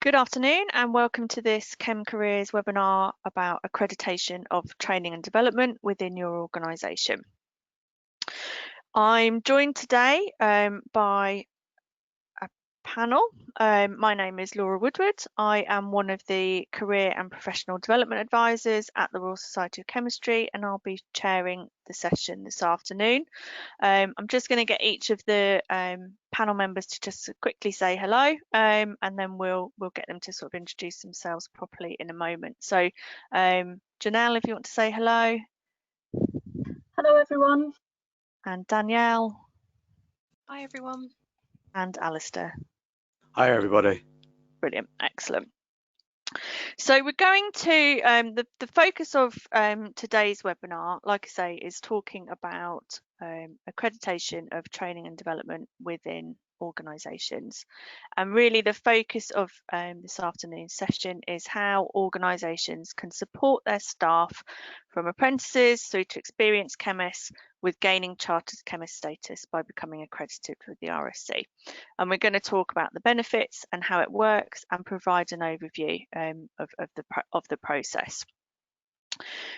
Good afternoon and welcome to this ChemCareers webinar about accreditation of training and development within your organisation. I'm joined today by a panel. My name is Laura Woodward. I am one of the Career and Professional Development Advisors at the Royal Society of Chemistry, and I'll be chairing the session this afternoon. I'm just going to get each of the panel members to just quickly say hello, and then we'll get them to sort of introduce themselves properly in a moment. So, Jonelle, if you want to say hello. Hello, everyone. And Danielle. Hi, everyone. And Alister. Hi, everybody. Brilliant, excellent. So we're going to, the focus of today's webinar, like I say, is talking about accreditation of training and development within organisations. And really the focus of this afternoon's session is how organisations can support their staff from apprentices through to experienced chemists with gaining Chartered Chemist status by becoming accredited with the MRSC. And we're going to talk about the benefits and how it works and provide an overview of the process.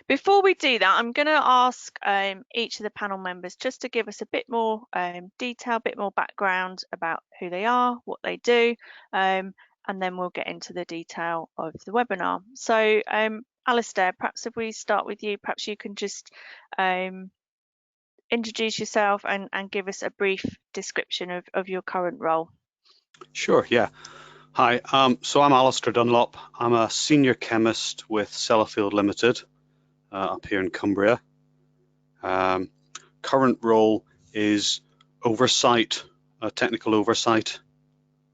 Before we do that, I'm going to ask each of the panel members just to give us a bit more detail, a bit more background about who they are, what they do, and then we'll get into the detail of the webinar. So, Alister, perhaps if we start with you, perhaps you can just introduce yourself and give us a brief description of your current role. Sure, yeah. Hi, so I'm Alister Dunlop. I'm a senior chemist with Sellafield Limited up here in Cumbria. Current role is oversight, technical oversight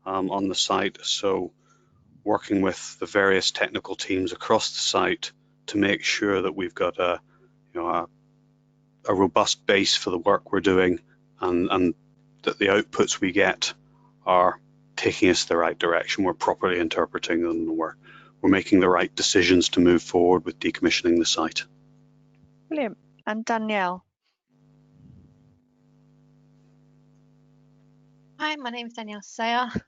on the site. So working with the various technical teams across the site to make sure that we've got a robust base for the work we're doing and that the outputs we get are taking us the right direction. We're properly interpreting them and we're making the right decisions to move forward with decommissioning the site. Brilliant. And Danielle. Hi, my name is Danielle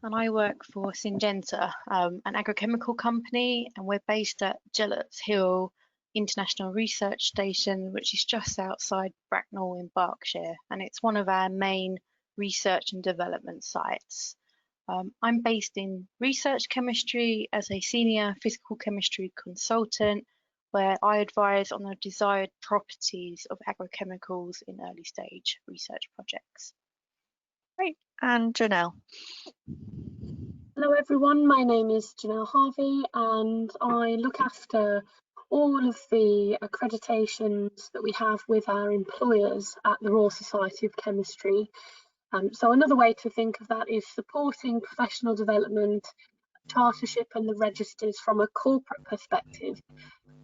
and I work for Syngenta, an agrochemical company, and we're based at Gillett's Hill International Research Station, which is just outside Bracknell in Berkshire, and it's one of our main research and development sites. I'm based in research chemistry as a senior physical chemistry consultant, where I advise on the desired properties of agrochemicals in early stage research projects. Great. And Jonelle. Hello, everyone. My name is Jonelle Harvey, and I look after all of the accreditations that we have with our employers at the Royal Society of Chemistry. So another way to think of that is supporting professional development, chartership and the registers from a corporate perspective.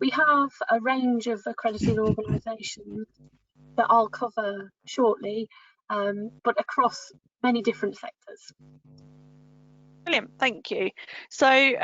We have a range of accredited organisations that I'll cover shortly, but across many different sectors. Brilliant, thank you. So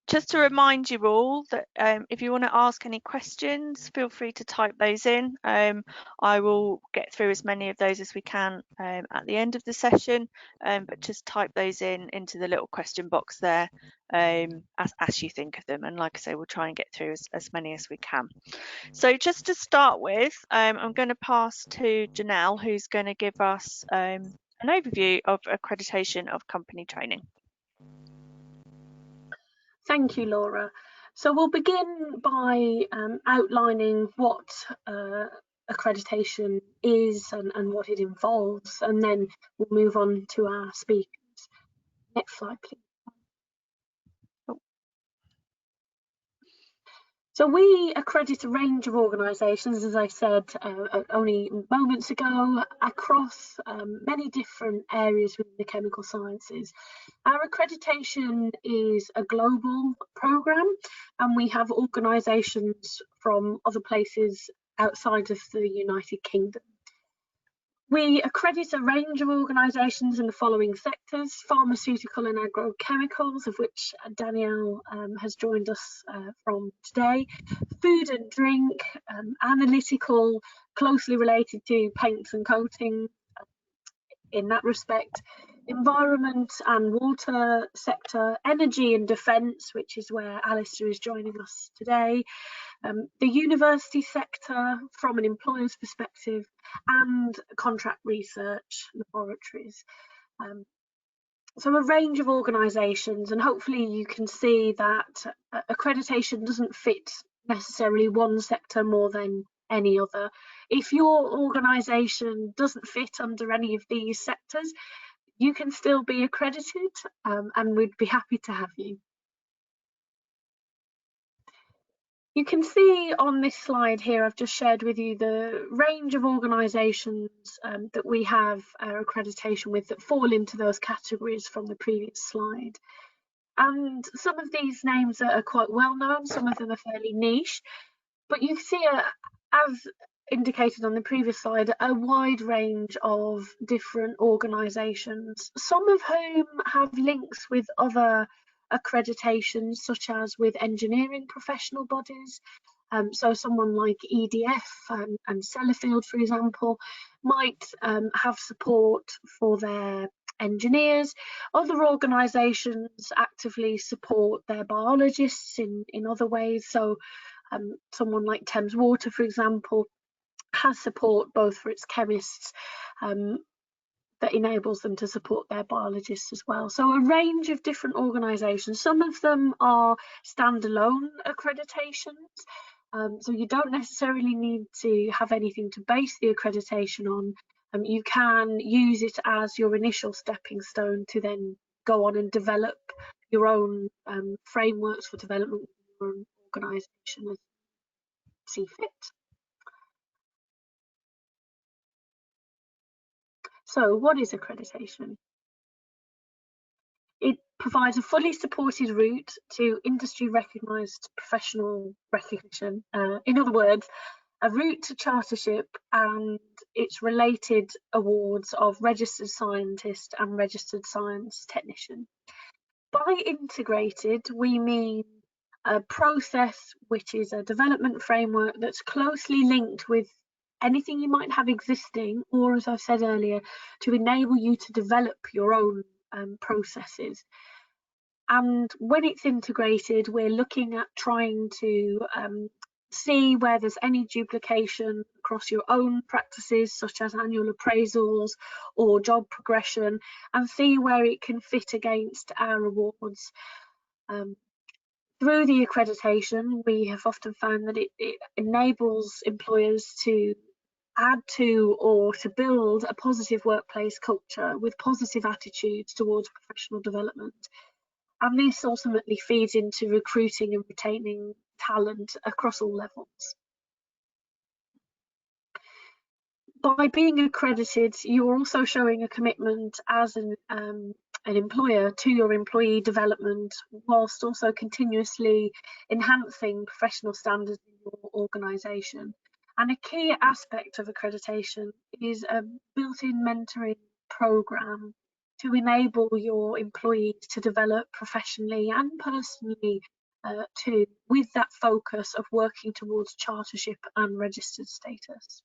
just to remind you all that if you want to ask any questions, feel free to type those in. I will get through as many of those as we can at the end of the session, but just type those into the little question box there as you think of them. And like I say, we'll try and get through as many as we can. So just to start with, I'm going to pass to Jonelle, who's going to give us an overview of accreditation of company training. Thank you, Laura. So we'll begin by outlining what accreditation is and what it involves, and then we'll move on to our speakers. Next slide, please. So we accredit a range of organisations, as I said only moments ago, across many different areas within the chemical sciences. Our accreditation is a global programme, and we have organisations from other places outside of the United Kingdom. We accredit a range of organisations in the following sectors: pharmaceutical and agrochemicals, of which Danielle has joined us from today, food and drink, analytical, closely related to paints and coatings in that respect, environment and water sector, energy and defence, which is where Alister is joining us today, the university sector from an employer's perspective, and contract research laboratories. So a range of organisations, and hopefully you can see that accreditation doesn't fit necessarily one sector more than any other. If your organisation doesn't fit under any of these sectors, you can still be accredited, and we'd be happy to have you. You can see on this slide here, I've just shared with you the range of organisations that we have our accreditation with that fall into those categories from the previous slide. And some of these names are quite well known, some of them are fairly niche, but you see, as indicated on the previous slide, a wide range of different organisations, some of whom have links with other accreditations, such as with engineering professional bodies. So someone like EDF and Sellafield, for example, might have support for their engineers. Other organisations actively support their biologists in other ways. So someone like Thames Water, for example, has support both for its chemists that enables them to support their biologists as well. So a range of different organisations. Some of them are standalone accreditations, so you don't necessarily need to have anything to base the accreditation on. You can use it as your initial stepping stone to then go on and develop your own frameworks for development of your own organisation as you see fit. So what is accreditation? It provides a fully supported route to industry recognised professional recognition. In other words, a route to chartership and its related awards of registered scientist and registered science technician. By integrated, we mean a process which is a development framework that's closely linked with anything you might have existing, or as I've said earlier, to enable you to develop your own processes. And when it's integrated, we're looking at trying to see where there's any duplication across your own practices, such as annual appraisals or job progression, and see where it can fit against our awards. Through the accreditation, we have often found that it enables employers to add to or to build a positive workplace culture with positive attitudes towards professional development. And this ultimately feeds into recruiting and retaining talent across all levels. By being accredited, you are also showing a commitment as an employer to your employee development, whilst also continuously enhancing professional standards in your organisation. And a key aspect of accreditation is a built-in mentoring programme to enable your employees to develop professionally and personally too, with that focus of working towards chartership and registered status.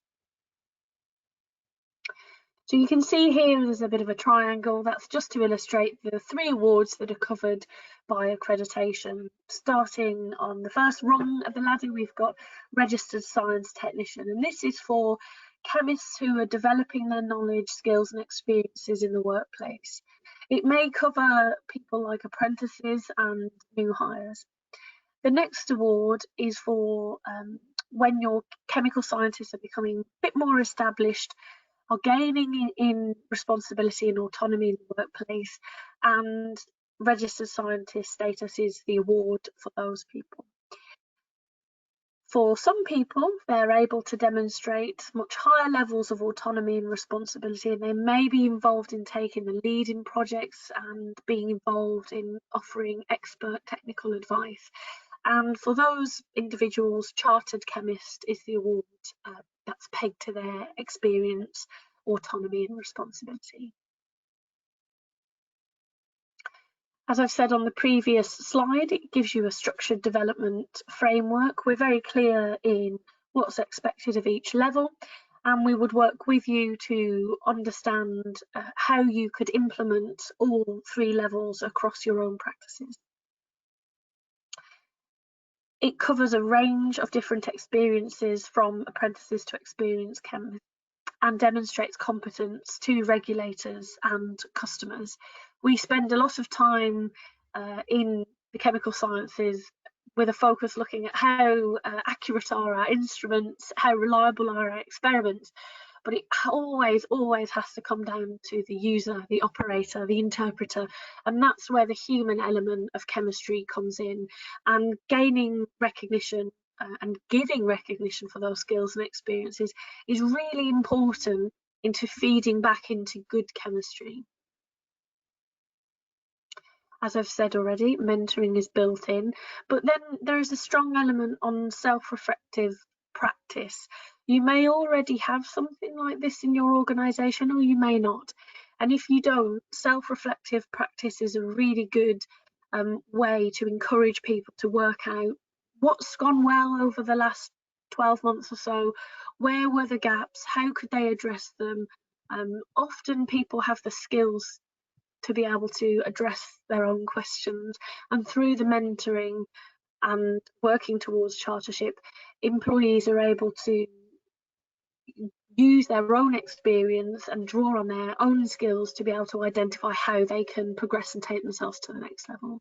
So you can see here there's a bit of a triangle. That's just to illustrate the 3 awards that are covered by accreditation. Starting on the first rung of the ladder, we've got Registered Science Technician, and this is for chemists who are developing their knowledge, skills and experiences in the workplace. It may cover people like apprentices and new hires. The next award is for when your chemical scientists are becoming a bit more established, are gaining in responsibility and autonomy in the workplace, and registered scientist status is the award for those people. For some people, they're able to demonstrate much higher levels of autonomy and responsibility, and they may be involved in taking the lead in projects and being involved in offering expert technical advice. And for those individuals, Chartered Chemist is the award that's pegged to their experience, autonomy and responsibility. As I've said on the previous slide, it gives you a structured development framework. We're very clear in what's expected of each level, and we would work with you to understand how you could implement all 3 levels across your own practices. It covers a range of different experiences from apprentices to experienced chemists, and demonstrates competence to regulators and customers. We spend a lot of time in the chemical sciences with a focus looking at how accurate are our instruments, how reliable are our experiments, but it always has to come down to the user, the operator, the interpreter, and that's where the human element of chemistry comes in, and gaining recognition and giving recognition for those skills and experiences is really important into feeding back into good chemistry. As I've said already, mentoring is built in, but then there is a strong element on self-reflective practice. You may already have something like this in your organisation, or you may not. And if you don't, self-reflective practice is a really good way to encourage people to work out what's gone well over the last 12 months or so, where were the gaps, how could they address them. Often people have the skills to be able to address their own questions, and through the mentoring and working towards chartership, employees are able to use their own experience and draw on their own skills to be able to identify how they can progress and take themselves to the next level.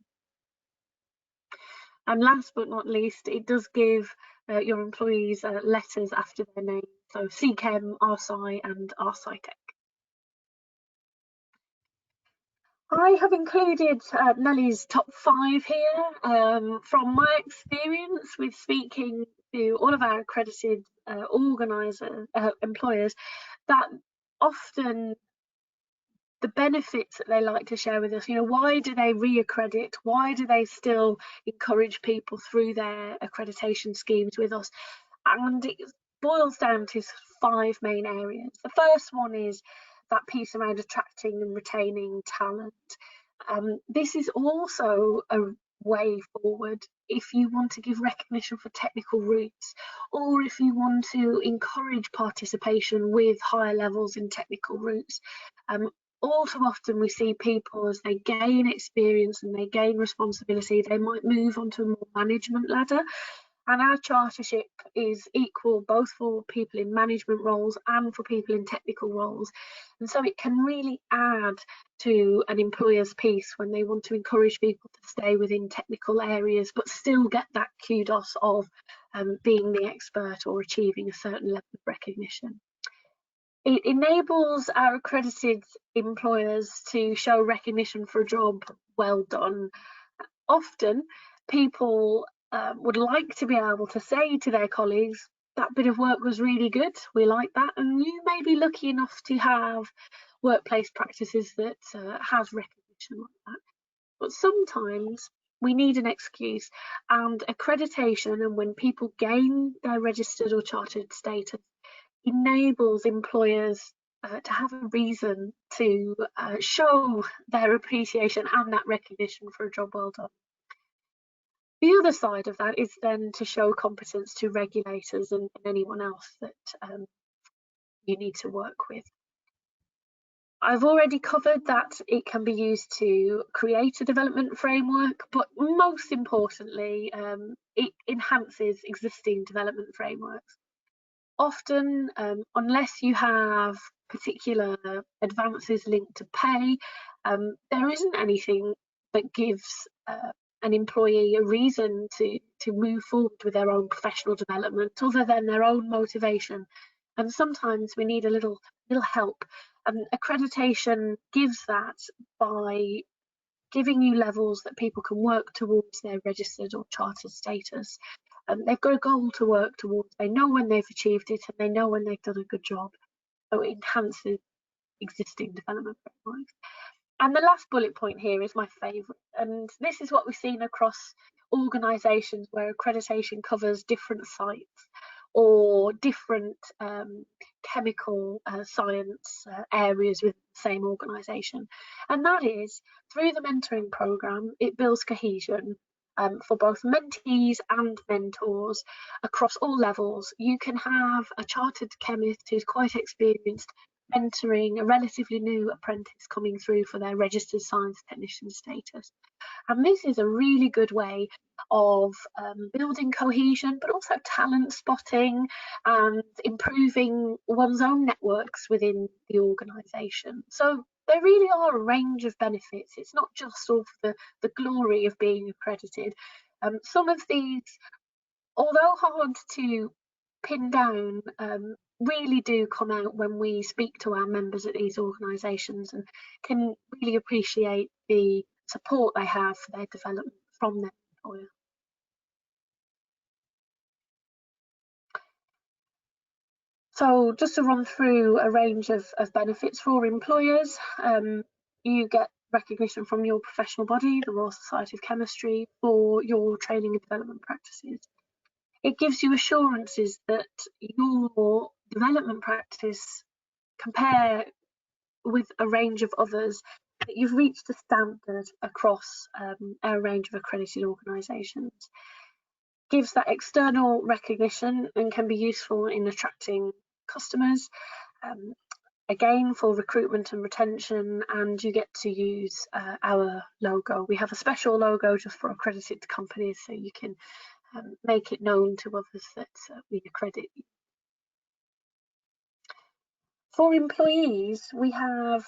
And last but not least, it does give your employees letters after their name, so CChem, RSci and RSciTech. I have included Nellie's top 5 here. From my experience with speaking to all of our accredited employers, that often the benefits that they like to share with us, why do they re-accredit? Why do they still encourage people through their accreditation schemes with us? And it boils down to 5 main areas. The first one is that piece around attracting and retaining talent. This is also a way forward if you want to give recognition for technical routes, or if you want to encourage participation with higher levels in technical routes. All too often we see people, as they gain experience and they gain responsibility, they might move onto a more management ladder. And our chartership is equal both for people in management roles and for people in technical roles. And so it can really add to an employer's piece when they want to encourage people to stay within technical areas, but still get that kudos of being the expert or achieving a certain level of recognition. It enables our accredited employers to show recognition for a job well done. Often people would like to be able to say to their colleagues, that bit of work was really good, we like that, and you may be lucky enough to have workplace practices that has recognition like that. But sometimes we need an excuse, and accreditation, and when people gain their registered or chartered status, enables employers to have a reason to show their appreciation and that recognition for a job well done. The other side of that is then to show competence to regulators and anyone else that you need to work with. I've already covered that it can be used to create a development framework, but most importantly, it enhances existing development frameworks. Often, unless you have particular advances linked to pay, there isn't anything that gives an employee a reason to move forward with their own professional development other than their own motivation. And sometimes we need a little help. Accreditation gives that by giving you levels that people can work towards their registered or chartered status. They've got a goal to work towards. They know when they've achieved it, and they know when they've done a good job. So it enhances existing development frameworks. And the last bullet point here is my favourite, and this is what we've seen across organisations where accreditation covers different sites or different chemical science areas within the same organisation. And that is, through the mentoring programme, it builds cohesion. for both mentees and mentors across all levels. You can have a chartered chemist who's quite experienced mentoring a relatively new apprentice coming through for their registered science technician status. And this is a really good way of building cohesion, but also talent spotting and improving one's own networks within the organisation. So there really are a range of benefits. It's not just all the glory of being accredited. Some of these, although hard to pin down, really do come out when we speak to our members at these organisations and can really appreciate the support they have for their development from their employer. So just to run through a range of benefits for employers, you get recognition from your professional body, the Royal Society of Chemistry, for your training and development practices. It gives you assurances that your development practice compare with a range of others, that you've reached a standard across a range of accredited organisations. Gives that external recognition and can be useful in attracting customers, again for recruitment and retention, and you get to use our logo. We have a special logo just for accredited companies, so you can make it known to others that we accredit you. For employees, we have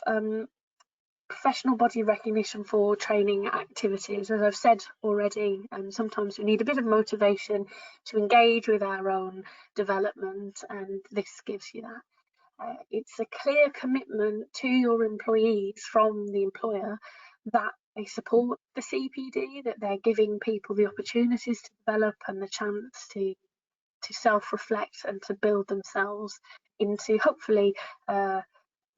professional body recognition for training activities. As I've said already, sometimes we need a bit of motivation to engage with our own development, and this gives you that. It's a clear commitment to your employees from the employer that they support the CPD, that they're giving people the opportunities to develop and the chance to self-reflect and to build themselves into hopefully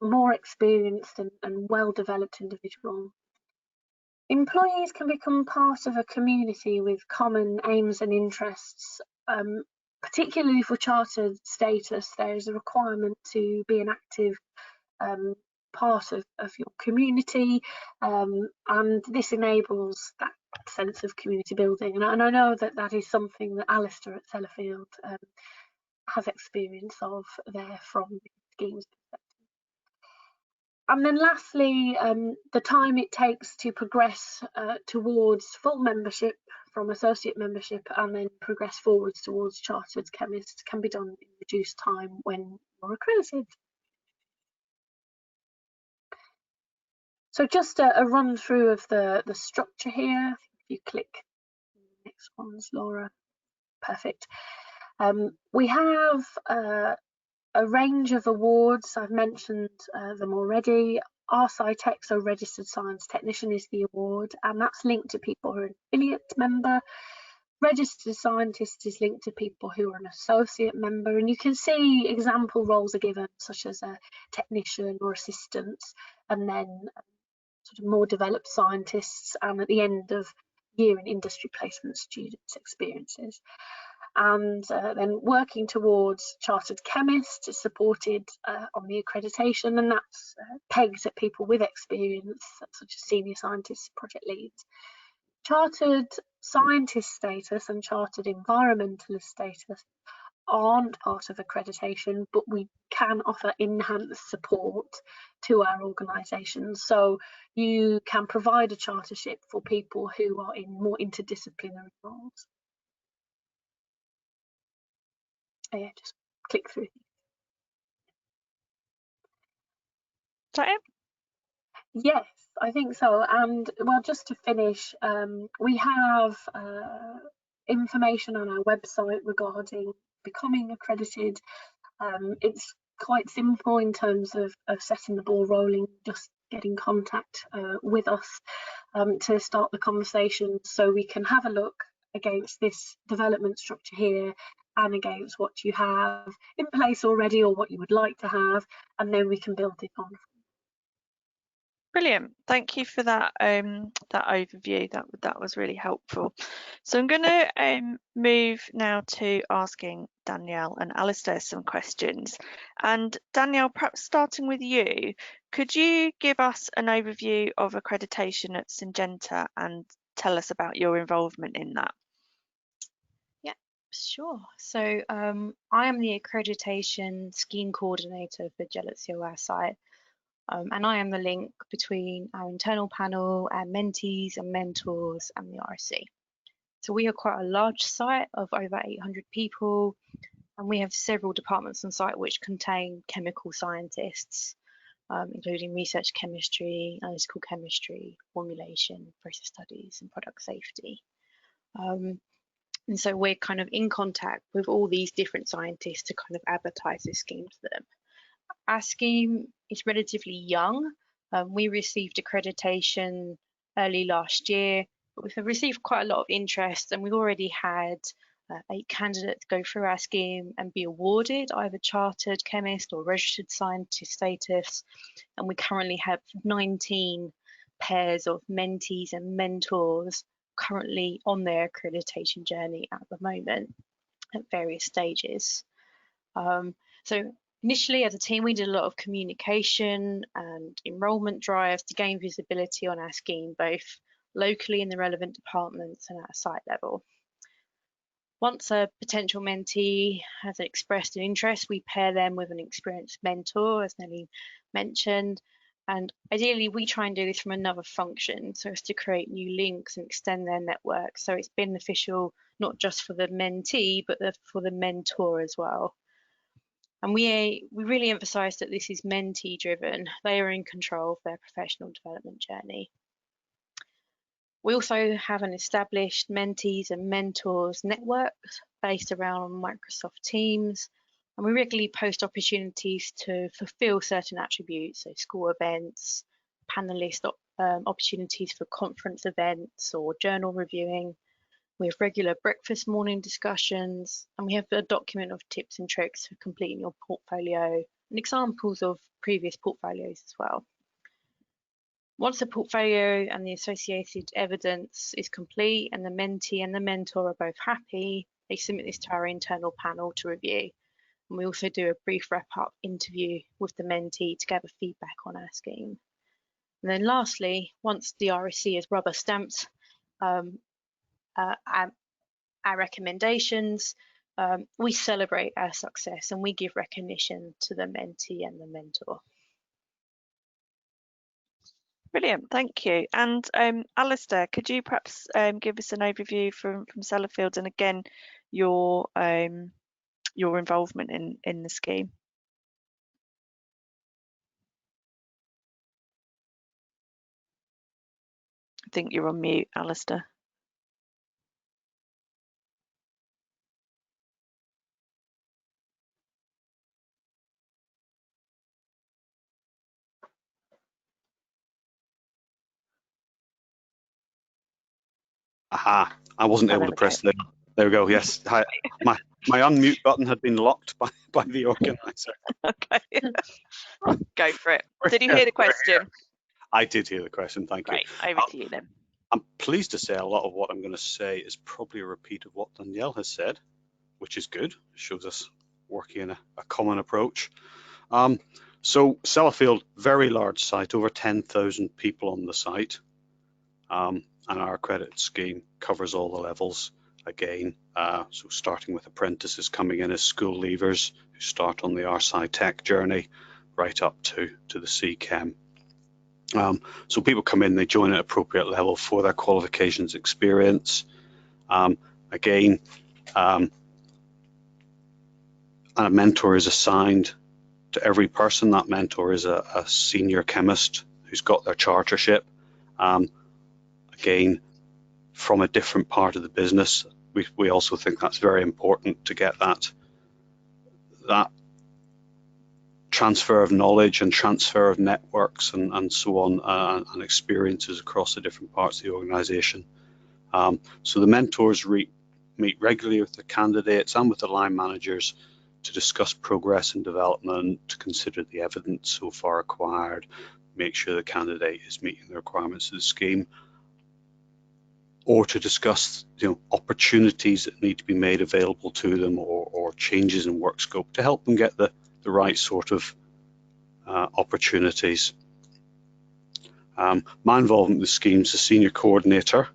more experienced and well-developed individual. Employees can become part of a community with common aims and interests. Particularly for chartered status, there is a requirement to be an active part of your community, and this enables that sense of community building. And I know that that is something that Alister at Sellafield has experience of there from the scheme's perspective. And then lastly, the time it takes to progress towards full membership from associate membership and then progress forwards towards chartered chemist can be done in reduced time when you're accredited. So just a run through of the structure here. If you click the next ones, Laura, perfect. We have a range of awards. I've mentioned them already. RSciTech, so Registered Science Technician, is the award, and that's linked to people who are an affiliate member. Registered Scientist is linked to people who are an associate member, and you can see example roles are given, such as a technician or assistants, and then sort of more developed scientists, and at the end of year in industry placement students' experiences. And then working towards Chartered Chemist is supported on the accreditation, and that's pegged at people with experience, such as senior scientists, project leads. Chartered Scientist status and Chartered Environmentalist status aren't part of accreditation, but we can offer enhanced support to our organisations. So you can provide a chartership for people who are in more interdisciplinary roles. Yeah, just click through. Is that it? Yes, I think so. And well, just to finish, we have information on our website regarding becoming accredited. It's quite simple in terms of setting the ball rolling, just get in contact with us to start the conversation, so we can have a look against this development structure here and against what you have in place already or what you would like to have, and then we can build it on. Brilliant, thank you for that that overview. That was really helpful. So I'm going to move now to asking Danielle and Alister some questions. And Danielle, perhaps starting with you, could you give us an overview of accreditation at Syngenta and tell us about your involvement in that. Sure. So I am the accreditation scheme coordinator for Gillett's Hill, our site, and I am the link between our internal panel, our mentees and mentors, and the RSC. So we are quite a large site of over 800 people, and we have several departments on site which contain chemical scientists, including research chemistry, analytical chemistry, formulation, process studies, and product safety. And so we're kind of in contact with all these different scientists to kind of advertise this scheme to them. Our scheme is relatively young. We received accreditation early last year, but we've received quite a lot of interest, and we've already had 8 candidates go through our scheme and be awarded either Chartered Chemist or Registered Scientist status. And we currently have 19 pairs of mentees and mentors currently on their accreditation journey at the moment at various stages. So initially as a team, we did a lot of communication and enrolment drives to gain visibility on our scheme, both locally in the relevant departments and at a site level. Once a potential mentee has expressed an interest, we pair them with an experienced mentor, as Nelly mentioned. And ideally, we try and do this from another function, so as to create new links and extend their network. So it's beneficial not just for the mentee, but for the mentor as well. And we really emphasise that this is mentee driven. They are in control of their professional development journey. We also have an established mentees and mentors network based around Microsoft Teams. And we regularly post opportunities to fulfill certain attributes, so school events, panelist opportunities for conference events or journal reviewing. We have regular breakfast morning discussions, and we have a document of tips and tricks for completing your portfolio and examples of previous portfolios as well. Once the portfolio and the associated evidence is complete and the mentee and the mentor are both happy, they submit this to our internal panel to review. And we also do a brief wrap-up interview with the mentee to gather feedback on our scheme. And then lastly, once the RSC has rubber stamped our recommendations, we celebrate our success and we give recognition to the mentee and the mentor. Brilliant, thank you. And Alister, could you perhaps give us an overview from Sellafield and again your involvement in the scheme? I think you're on mute, Alister. Aha, I wasn't able to press the. There we go. Yes, my unmute button had been locked by the organizer. Okay, go for it. Did you hear the question? I did hear the question. Thank you. Great. Over to you then. I'm pleased to say a lot of what I'm going to say is probably a repeat of what Danielle has said, which is good. It shows us working in a common approach. So Sellafield, very large site, over 10,000 people on the site. And our accredited scheme covers all the levels again. So starting with apprentices coming in as school leavers who start on the RSci Tech journey, right up to the CChem. So people come in, they join at appropriate level for their qualifications experience. Again, and a mentor is assigned to every person. That mentor is a senior chemist who's got their chartership. Again, from a different part of the business. We also think that's very important to get that transfer of knowledge and transfer of networks and so on and experiences across the different parts of the organisation. So the mentors meet regularly with the candidates and with the line managers to discuss progress and development, to consider the evidence so far acquired, make sure the candidate is meeting the requirements of the scheme, or to discuss opportunities that need to be made available to them or changes in work scope to help them get the right sort of opportunities. My involvement with the scheme is a senior coordinator,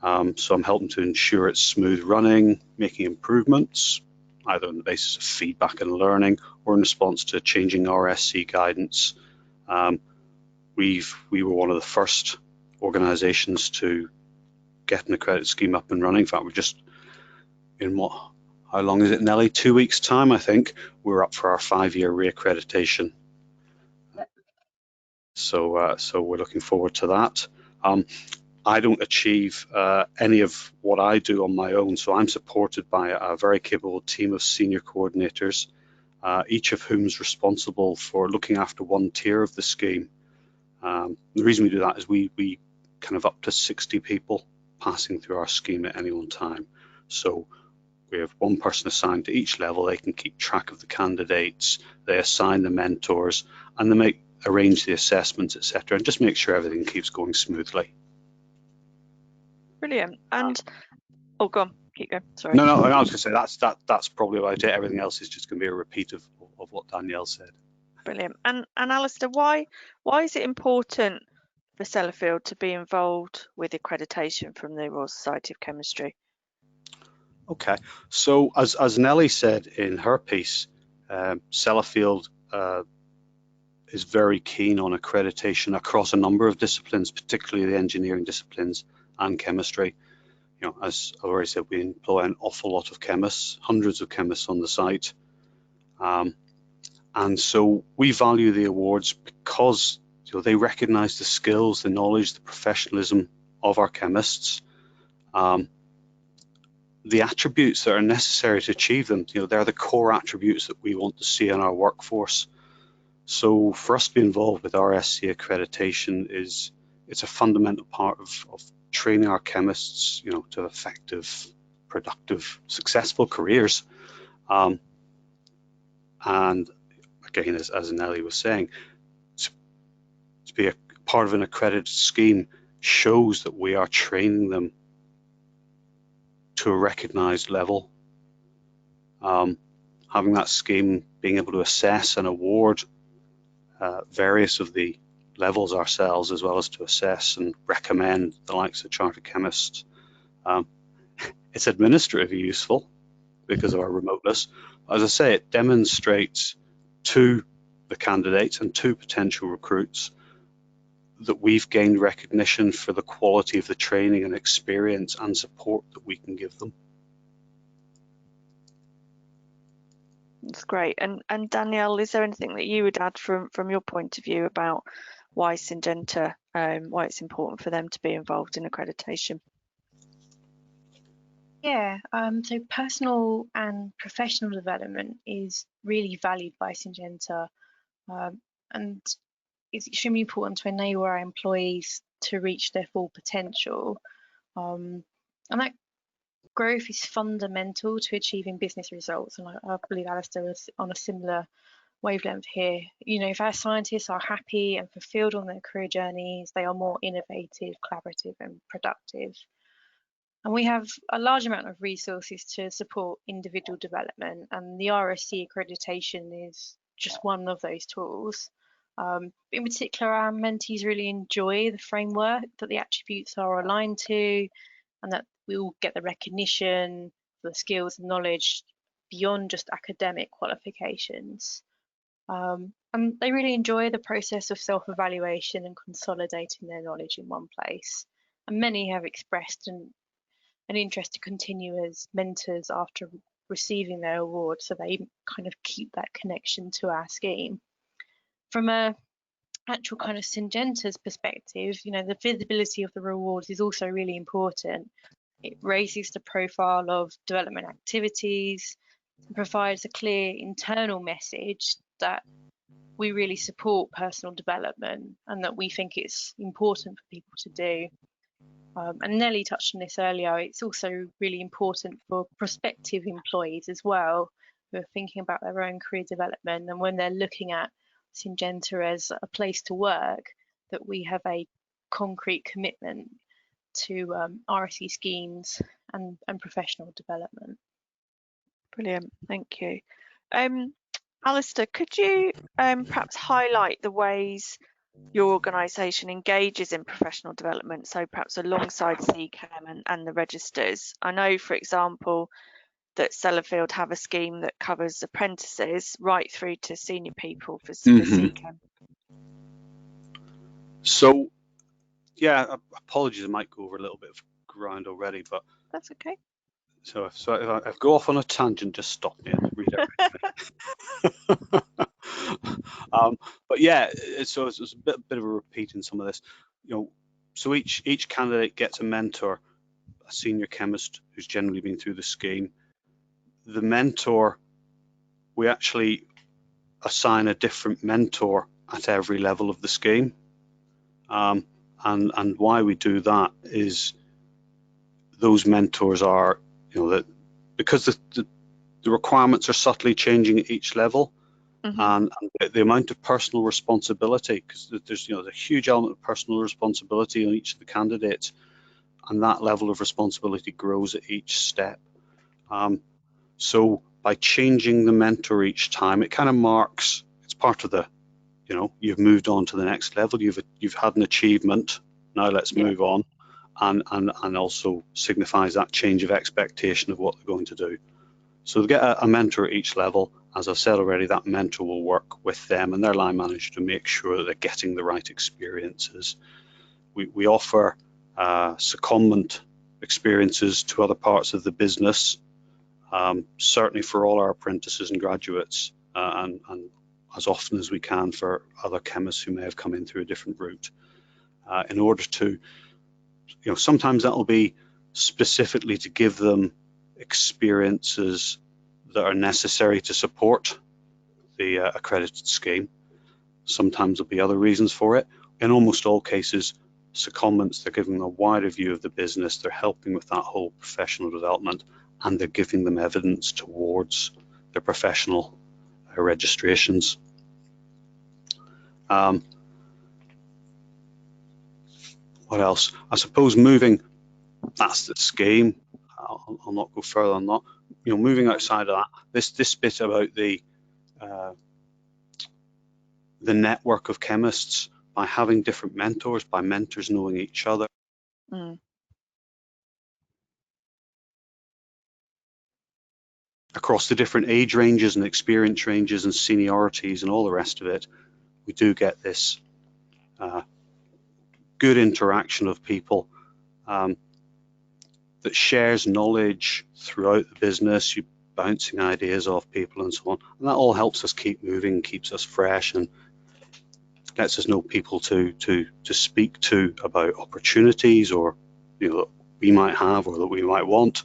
So I'm helping to ensure it's smooth running, making improvements, either on the basis of feedback and learning or in response to changing MRSC guidance. We were one of the first organisations to get an accredited scheme up and running. In fact, we're just in how long is it, Nelly? 2 weeks' time, I think. We're up for our 5-year reaccreditation. So we're looking forward to that. I don't achieve any of what I do on my own, so I'm supported by a very capable team of senior coordinators, each of whom is responsible for looking after one tier of the scheme. The reason we do that is we kind of up to 60 people passing through our scheme at any one time. So we have one person assigned to each level. They can keep track of the candidates, they assign the mentors, and they arrange the assessments, etc., and just make sure everything keeps going smoothly. Brilliant. And oh, go on, keep going. Sorry. No, I was going to say that's probably about it. Everything else is just going to be a repeat of what Danielle said. Brilliant. And Alister, why is it important for Sellafield to be involved with accreditation from the Royal Society of Chemistry? Okay, so as Nelly said in her piece, Sellafield is very keen on accreditation across a number of disciplines, particularly the engineering disciplines and chemistry. You know, as I've already said, we employ an awful lot of chemists, hundreds of chemists on the site. And so we value the awards because they recognise the skills, the knowledge, the professionalism of our chemists, the attributes that are necessary to achieve them. They're the core attributes that we want to see in our workforce. So for us to be involved with RSC accreditation it's a fundamental part of training our chemists, to effective, productive, successful careers. And again, as Nelly was saying, to be a part of an accredited scheme shows that we are training them to a recognised level. Having that scheme, being able to assess and award various of the levels ourselves, as well as to assess and recommend the likes of Chartered Chemists. It's administratively useful because of our remoteness. As I say, it demonstrates to the candidates and to potential recruits that we've gained recognition for the quality of the training and experience and support that we can give them. That's great. And Danielle, is there anything that you would add from your point of view about why Syngenta, why it's important for them to be involved in accreditation? Yeah, so personal and professional development is really valued by Syngenta, and it's extremely important to enable our employees to reach their full potential. And that growth is fundamental to achieving business results. And I believe Alister was on a similar wavelength here. If our scientists are happy and fulfilled on their career journeys, they are more innovative, collaborative, and productive. And we have a large amount of resources to support individual development, and the RSC accreditation is just one of those tools. In particular, our mentees really enjoy the framework that the attributes are aligned to, and that we all get the recognition for the skills and knowledge beyond just academic qualifications. And they really enjoy the process of self-evaluation and consolidating their knowledge in one place. And many have expressed an interest to continue as mentors after receiving their award, so they kind of keep that connection to our scheme. From a actual kind of Syngenta's perspective, the visibility of the rewards is also really important. It raises the profile of development activities and provides a clear internal message that we really support personal development and that we think it's important for people to do. And Nelly touched on this earlier. It's also really important for prospective employees as well, who are thinking about their own career development, and when they're looking at Syngenta as a place to work, that we have a concrete commitment to RSC schemes and professional development. Brilliant, thank you. Alister, could you perhaps highlight the ways your organisation engages in professional development, so perhaps alongside CChem and the registers. I know, for example, that Sellafield have a scheme that covers apprentices right through to senior people for CChem. So, yeah, apologies, I might go over a little bit of ground already, but that's okay. So if I go off on a tangent, just stop me and redirect me. But yeah, so it's a bit of a repeat in some of this. So each candidate gets a mentor, a senior chemist who's generally been through the scheme. The mentor, we actually assign a different mentor at every level of the scheme. And why we do that is those mentors are, that because the requirements are subtly changing at each level, and the amount of personal responsibility, because there's a huge element of personal responsibility on each of the candidates, and that level of responsibility grows at each step. So by changing the mentor each time, it kind of marks, it's part of the, you've moved on to the next level, you've had an achievement, now let's move on, and also signifies that change of expectation of what they're going to do. So they get a mentor at each level. As I've said already, that mentor will work with them and their line manager to make sure that they're getting the right experiences. We offer secondment experiences to other parts of the business, certainly for all our apprentices and graduates, and as often as we can for other chemists who may have come in through a different route, in order to, sometimes that will be specifically to give them experiences that are necessary to support the accredited scheme. Sometimes there'll be other reasons for it. In almost all cases, secondments, they're giving them a wider view of the business, they're helping with that whole professional development, and they're giving them evidence towards their professional registrations. What else? I suppose moving, that's the scheme. I'll not go further on that. Moving outside of that, this bit about the network of chemists, by having different mentors, by mentors knowing each other. Across the different age ranges and experience ranges and seniorities and all the rest of it, we do get this good interaction of people that shares knowledge throughout the business, you bouncing ideas off people and so on. And that all helps us keep moving, keeps us fresh, and lets us know people to speak to about opportunities, or that we might have or that we might want,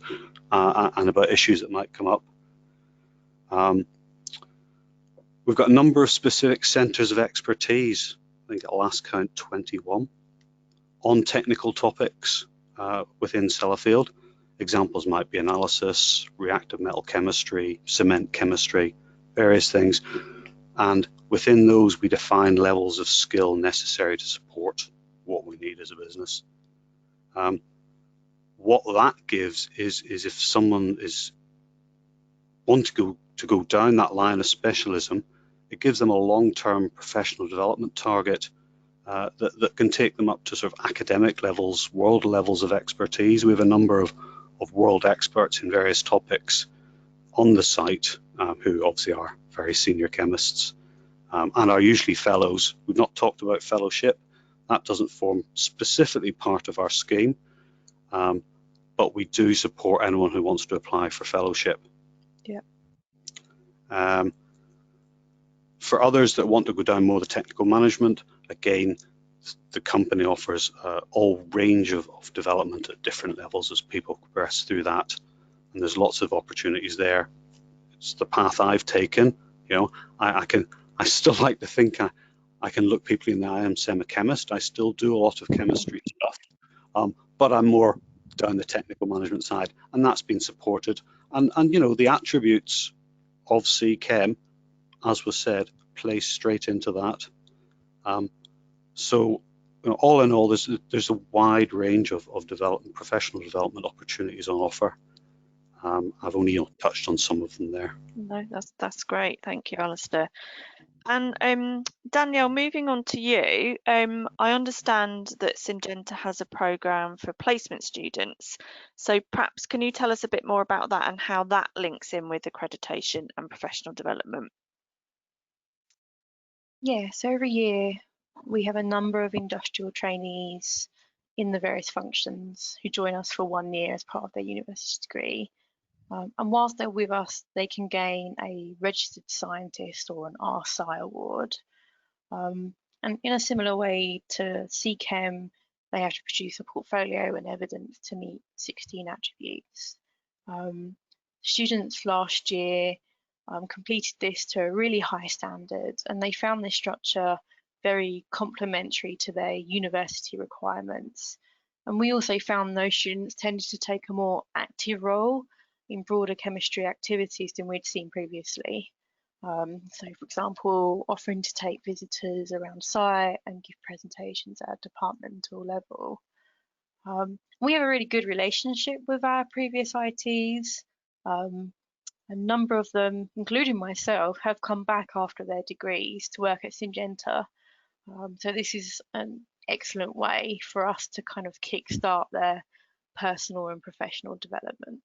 and about issues that might come up. We've got a number of specific centres of expertise, I think at last count 21, on technical topics within Sellafield. Examples might be analysis, reactive metal chemistry, cement chemistry, various things. And within those, we define levels of skill necessary to support what we need as a business. What that gives is if someone is wanting to go down that line of specialism, it gives them a long-term professional development target that can take them up to sort of academic levels, world levels of expertise. We have a number of world experts in various topics on the site who obviously are very senior chemists and are usually fellows. We've not talked about fellowship. That doesn't form specifically part of our scheme, but we do support anyone who wants to apply for fellowship. Yeah. For others that want to go down more the technical management, again, the company offers all range of development at different levels as people progress through that, and there's lots of opportunities there. It's the path I've taken. I still like to think I can look people in the eye and say I'm a chemist. I still do a lot of chemistry stuff, but I'm more down the technical management side, and that's been supported. And the attributes of CChem, as was said, play straight into that. So all in all, there's a wide range of professional development opportunities on offer. I've only touched on some of them there. No, that's great. Thank you, Alister. And Danielle, moving on to you, I understand that Syngenta has a programme for placement students. So perhaps can you tell us a bit more about that and how that links in with accreditation and professional development? Yeah, so every year we have a number of industrial trainees in the various functions who join us for 1 year as part of their university degree. And whilst they're with us, they can gain a registered scientist or an RSci award. And in a similar way to CChem, they have to produce a portfolio and evidence to meet 16 attributes. Students last year completed this to a really high standard, and they found this structure very complementary to their university requirements. And we also found those students tended to take a more active role in broader chemistry activities than we'd seen previously. So, for example, offering to take visitors around site and give presentations at a departmental level. We have a really good relationship with our previous ITs. A number of them, including myself, have come back after their degrees to work at Syngenta. So this is an excellent way for us to kind of kickstart their personal and professional development.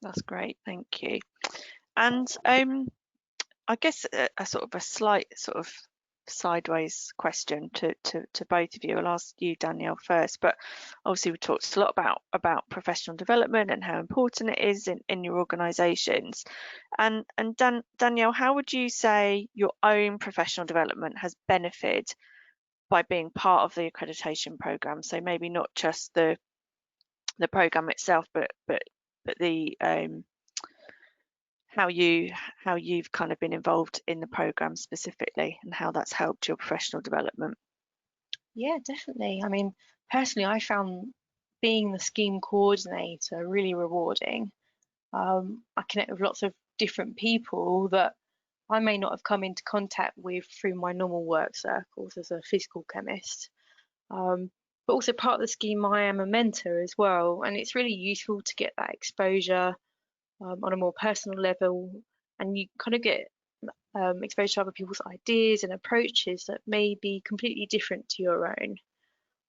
That's great, thank you. And I guess a sort of a slight sort of sideways question to both of you. I'll ask you, Danielle, first, but obviously we talked a lot about professional development and how important it is in your organisations. And Danielle, how would you say your own professional development has benefited by being part of the accreditation programme? So maybe not just the programme itself, but the how you've kind of been involved in the programme specifically and how that's helped your professional development. Yeah, definitely. I mean, personally, I found being the scheme coordinator really rewarding. I connect with lots of different people that I may not have come into contact with through my normal work circles as a physical chemist. But also part of the scheme, I am a mentor as well, and it's really useful to get that exposure on a more personal level, and you kind of get exposed to other people's ideas and approaches that may be completely different to your own.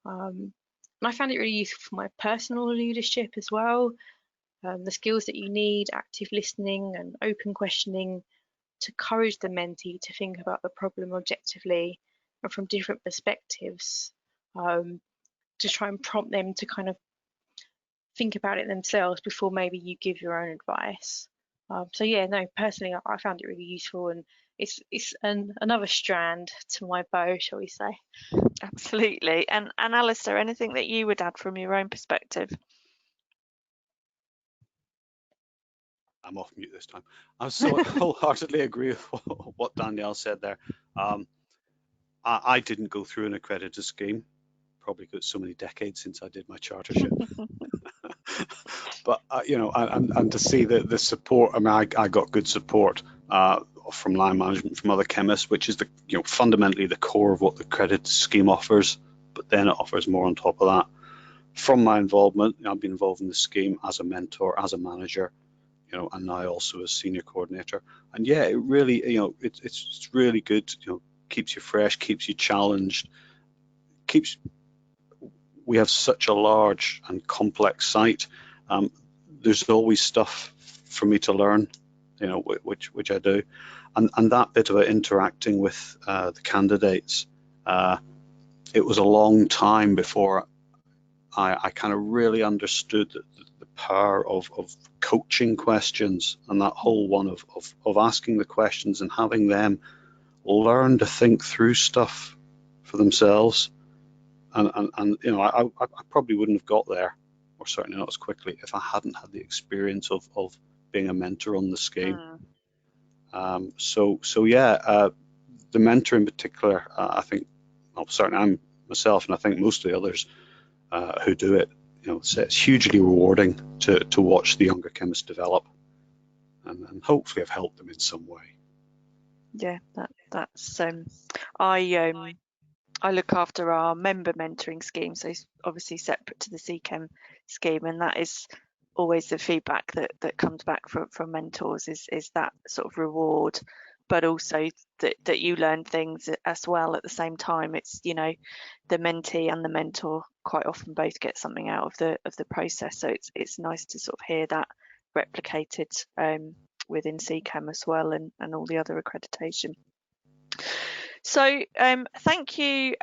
And I found it really useful for my personal leadership as well. The skills that you need, active listening and open questioning, to encourage the mentee to think about the problem objectively and from different perspectives, to try and prompt them to kind of think about it themselves before maybe you give your own advice. So yeah, no, personally, I found it really useful, and it's another strand to my bow, shall we say. Absolutely. And Alister, anything that you would add from your own perspective? I'm off mute this time. I so wholeheartedly agree with what Danielle said there. I didn't go through an accredited scheme, probably because so many decades since I did my chartership. But you know, and to see the support. I mean, I got good support from line management, from other chemists, which is fundamentally the core of what the accredited scheme offers. But then it offers more on top of that. From my involvement, I've been involved in the scheme as a mentor, as a manager, and now also as senior coordinator. And yeah, it really, it's really good. Keeps you fresh, keeps you challenged, we have such a large and complex site. There's always stuff for me to learn, which I do, and that bit of it interacting with the candidates. It was a long time before I kind of really understood the power of coaching questions, and that whole one of asking the questions and having them learn to think through stuff for themselves. And I probably wouldn't have got there, or certainly not as quickly, if I hadn't had the experience of being a mentor on the scheme. So yeah, the mentor in particular, I think, certainly I'm myself, and I think most of the others who do it, it's hugely rewarding to watch the younger chemists develop, and hopefully I've helped them in some way. Yeah, that's I look after our member mentoring scheme, so it's obviously separate to the CChem scheme, and that is always the feedback that comes back from mentors is that sort of reward, but also that you learn things as well at the same time. It's, you know, the mentee and the mentor quite often both get something out of the process, so it's nice to sort of hear that replicated within CChem as well, and all the other accreditation. So thank you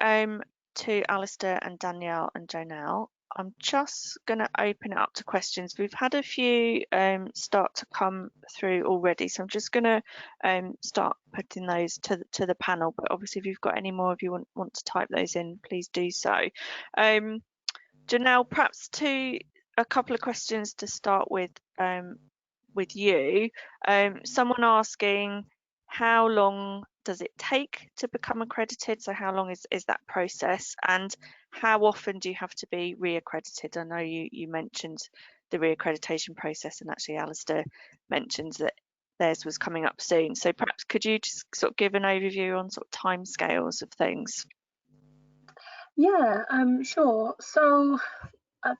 to Alister and Danielle and Jonelle. I'm just going to open it up to questions. We've had a few start to come through already, so I'm just going to start putting those to the panel. But obviously, if you've got any more, if you want to type those in, please do so. Jonelle, perhaps a couple of questions to start with you. Someone asking, how long does it take to become accredited? So how long is that process, and how often do you have to be re-accredited? I know you mentioned the re-accreditation process, and actually Alister mentions that theirs was coming up soon. So perhaps could you just sort of give an overview on sort of timescales of things? Yeah, sure. So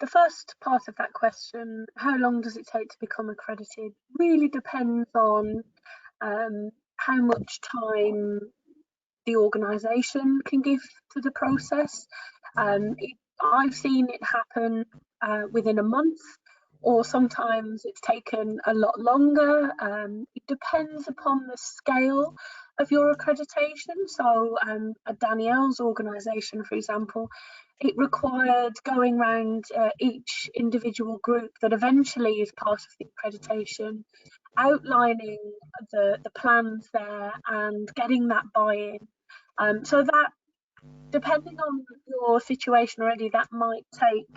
the first part of that question, how long does it take to become accredited, really depends on how much time the organisation can give to the process. I've seen it happen within a month, or sometimes it's taken a lot longer. It depends upon the scale of your accreditation. So at Danielle's organisation, for example, it required going around each individual group that eventually is part of the accreditation, outlining the plans there and getting that buy-in. So that, depending on your situation already, that might take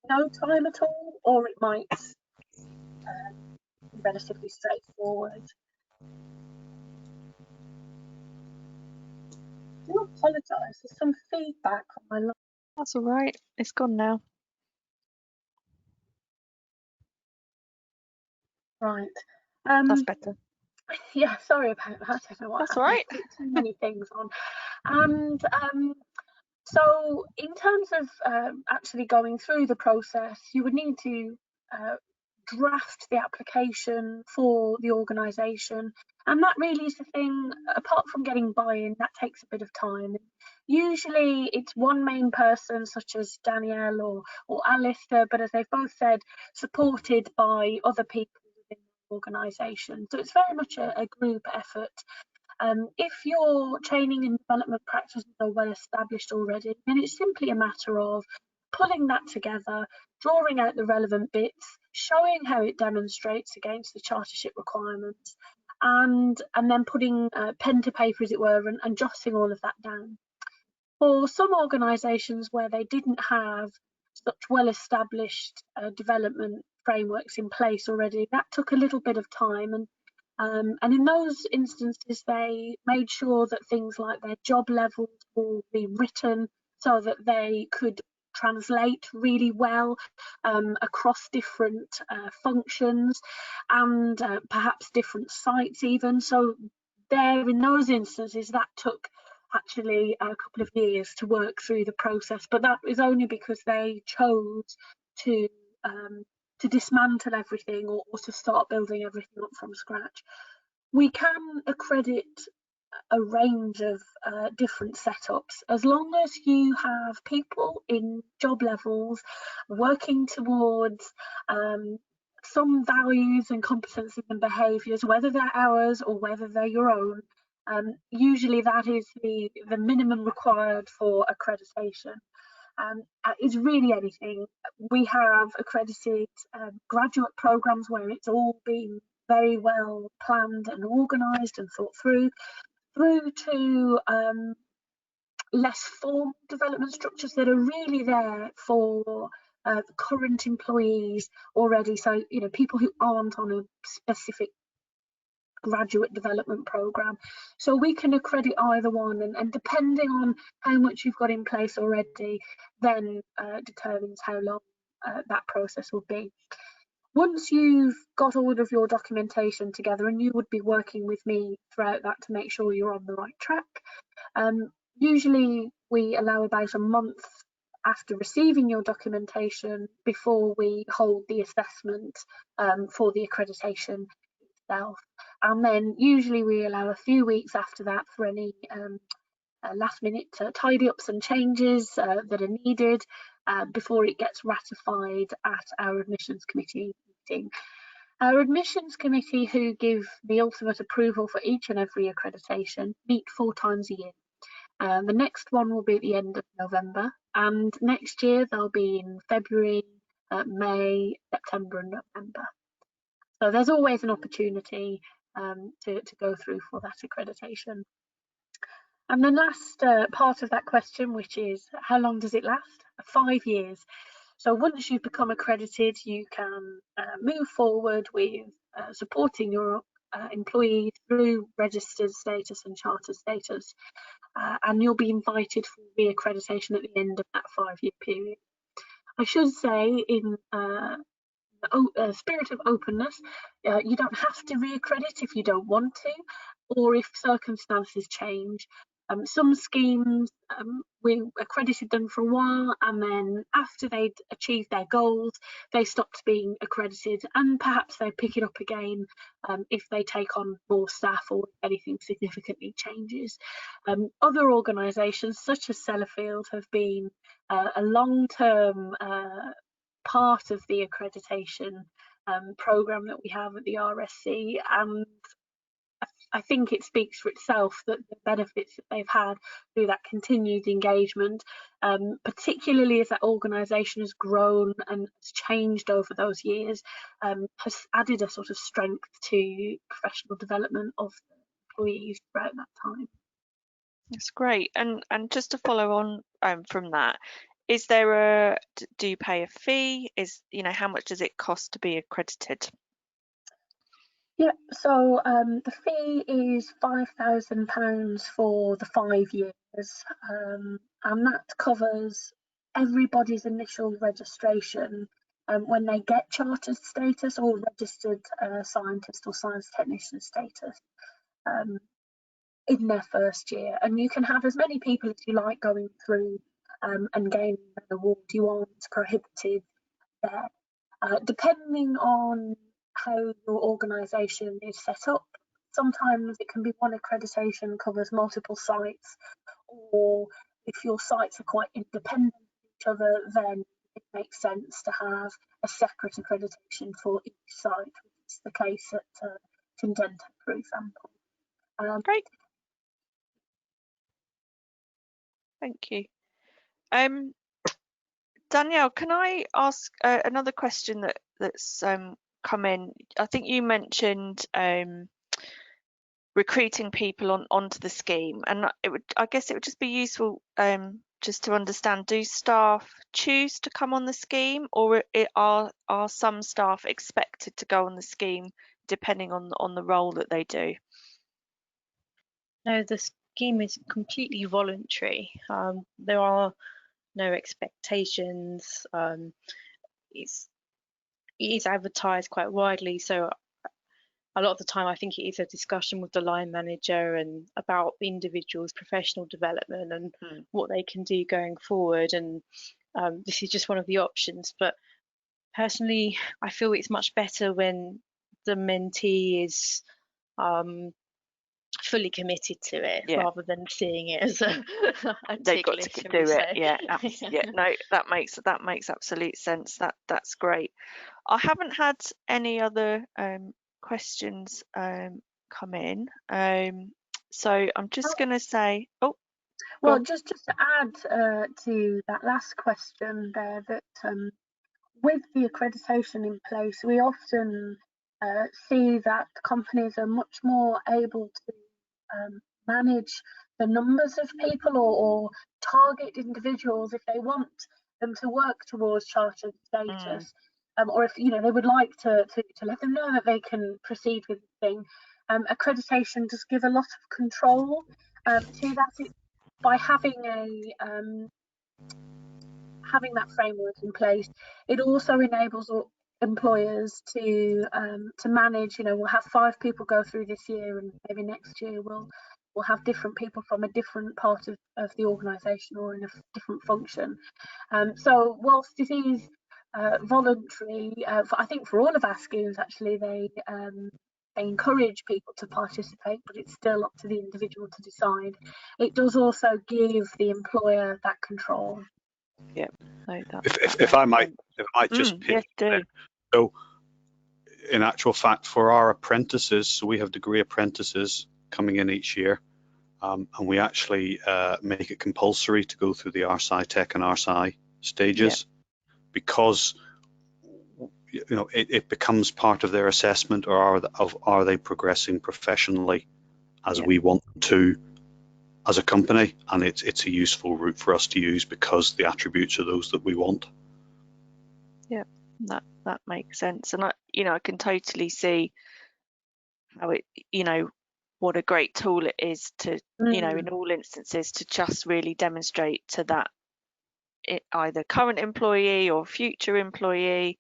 no time at all, or it might be relatively straightforward. I do apologise, there's some feedback on my line. That's all right, it's gone now. Right. That's better. Yeah, sorry about that. I don't know what That's happened. all right. Too many things on. And so in terms of actually going through the process, you would need to draft the application for the organisation, and that really is the thing. Apart from getting buy-in, that takes a bit of time. Usually it's one main person, such as Danielle or Alister, but as they've both said, supported by other people within the organisation. So it's very much a group effort. If your training and development practices are well established already, then it's simply a matter of pulling that together, drawing out the relevant bits, showing how it demonstrates against the chartership requirements, and then putting pen to paper, as it were, and jotting all of that down. For some organisations where they didn't have such well established development frameworks in place already, that took a little bit of time, and in those instances, they made sure that things like their job levels will be written so that they could translate really well across different functions and perhaps different sites even. So there, in those instances, that took actually a couple of years to work through the process, but that was only because they chose to dismantle everything or to start building everything up from scratch. We can accredit a range of different setups, as long as you have people in job levels working towards some values and competencies and behaviours, whether they're ours or whether they're your own. Usually that is the minimum required for accreditation. It's really anything. We have accredited graduate programs where it's all been very well planned and organised and thought through to less formal development structures that are really there for current employees already. So, you know, people who aren't on a specific graduate development program. So we can accredit either one, and depending on how much you've got in place already, then determines how long that process will be. Once you've got all of your documentation together, and you would be working with me throughout that to make sure you're on the right track, usually we allow about a month after receiving your documentation before we hold the assessment for the accreditation itself. And then usually we allow a few weeks after that for any last minute tidy ups and changes that are needed before it gets ratified at our admissions committee meeting. Our admissions committee, who give the ultimate approval for each and every accreditation, meet 4 times a year. The next one will be at the end of November, and next year they'll be in February, May, September and November. So there's always an opportunity to go through for that accreditation. And the last part of that question, which is how long does it last? 5 years. So once you've become accredited, you can move forward with supporting your employees through registered status and chartered status, and you'll be invited for re-accreditation at the end of that 5-year period. I should say, in spirit of openness, you don't have to re-accredit if you don't want to, or if circumstances change. Some schemes, we accredited them for a while, and then after they'd achieved their goals, they stopped being accredited, and perhaps they pick it up again if they take on more staff or anything significantly changes. Other organisations, such as Sellafield, have been a long-term part of the accreditation programme that we have at the RSC, and I think it speaks for itself that the benefits that they've had through that continued engagement, particularly as that organisation has grown and has changed over those years, has added a sort of strength to professional development of employees throughout that time. That's great. And just to follow on from that, is there do you pay a fee? How much does it cost to be accredited? Yeah, so the fee is £5,000 for the 5 years, and that covers everybody's initial registration when they get chartered status or registered scientist or science technician status in their first year. And you can have as many people as you like going through and gaining the award you want, prohibited there. Depending on how your organisation is set up, sometimes it can be one accreditation covers multiple sites, or if your sites are quite independent of each other, then it makes sense to have a separate accreditation for each site, which is the case at Syngenta, for example. Great. Thank you. Danielle, can I ask another question that's come in? I think you mentioned recruiting people onto the scheme, and I guess it would just be useful just to understand, do staff choose to come on the scheme, or are some staff expected to go on the scheme depending on the role that they do? No, the scheme is completely voluntary. There are no expectations. It is advertised quite widely, so a lot of the time I think it is a discussion with the line manager and about the individual's professional development and what they can do going forward, and this is just one of the options. But personally, I feel it's much better when the mentee is fully committed to it, rather than seeing it as a they've got to do it. Yeah, no, that makes absolute sense. That's great. I haven't had any other questions come in, so I'm just going to say, well, just to add to that last question there, that with the accreditation in place, we often see that companies are much more able to manage the numbers of people or target individuals if they want them to work towards chartered status, or if they would like to let them know that they can proceed with the thing. Accreditation does give a lot of control to that. By having that framework in place, it also enables employers to manage. We'll have 5 people go through this year, and maybe next year we'll will have different people from a different part of the organisation or in a different function. So whilst it is voluntary, I think for all of our schemes actually, they encourage people to participate, but it's still up to the individual to decide. It does also give the employer that control. Yeah. No, if I might just pitch yes, do. So in actual fact, for our apprentices, so we have degree apprentices coming in each year, and we actually make it compulsory to go through the RSci Tech and RSci stages, because it becomes part of their assessment, or are they progressing professionally as we want them to as a company, and it's a useful route for us to use because the attributes are those that we want. Yeah, that makes sense, and I can totally see how it, what a great tool it is to, in all instances, to just really demonstrate to that either current employee or future employee,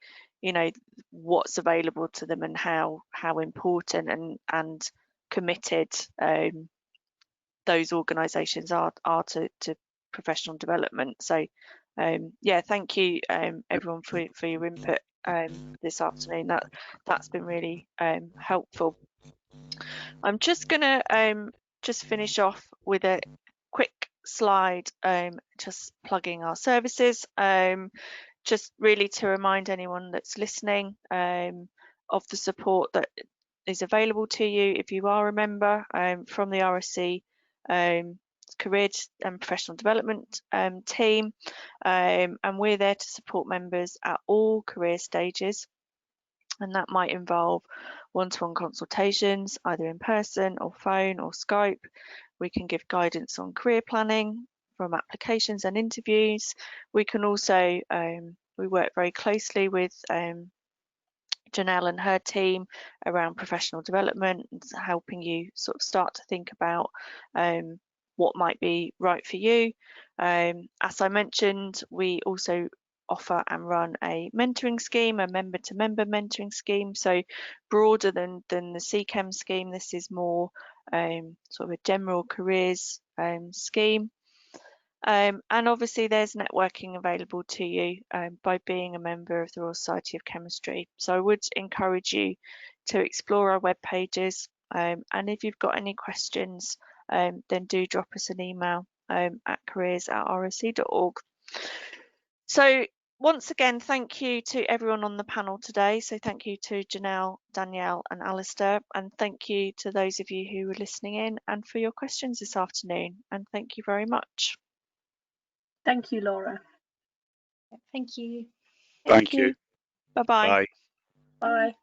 what's available to them and how important and committed those organisations are to professional development. So thank you everyone for your input this afternoon. That's been really helpful. I'm just gonna just finish off with a quick slide, just plugging our services, just really to remind anyone that's listening of the support that is available to you if you are a member from the RSC careers and professional development team, and we're there to support members at all career stages, and that might involve one-to-one consultations either in person or phone or Skype. We can give guidance on career planning from applications and interviews. We can also we work very closely with Jonelle and her team around professional development, helping you sort of start to think about what might be right for you. As I mentioned, we also offer and run a mentoring scheme, a member-to-member mentoring scheme, so broader than the CChem scheme. This is more sort of a general careers scheme. And obviously there's networking available to you by being a member of the Royal Society of Chemistry. So I would encourage you to explore our web pages, and if you've got any questions, then do drop us an email at careers@rsc.org. So once again, thank you to everyone on the panel today. So thank you to Jonelle, Danielle and Alister, and thank you to those of you who were listening in and for your questions this afternoon, and thank you very much. Thank you, Laura. Thank you. Thank you. Bye-bye. Bye. Bye.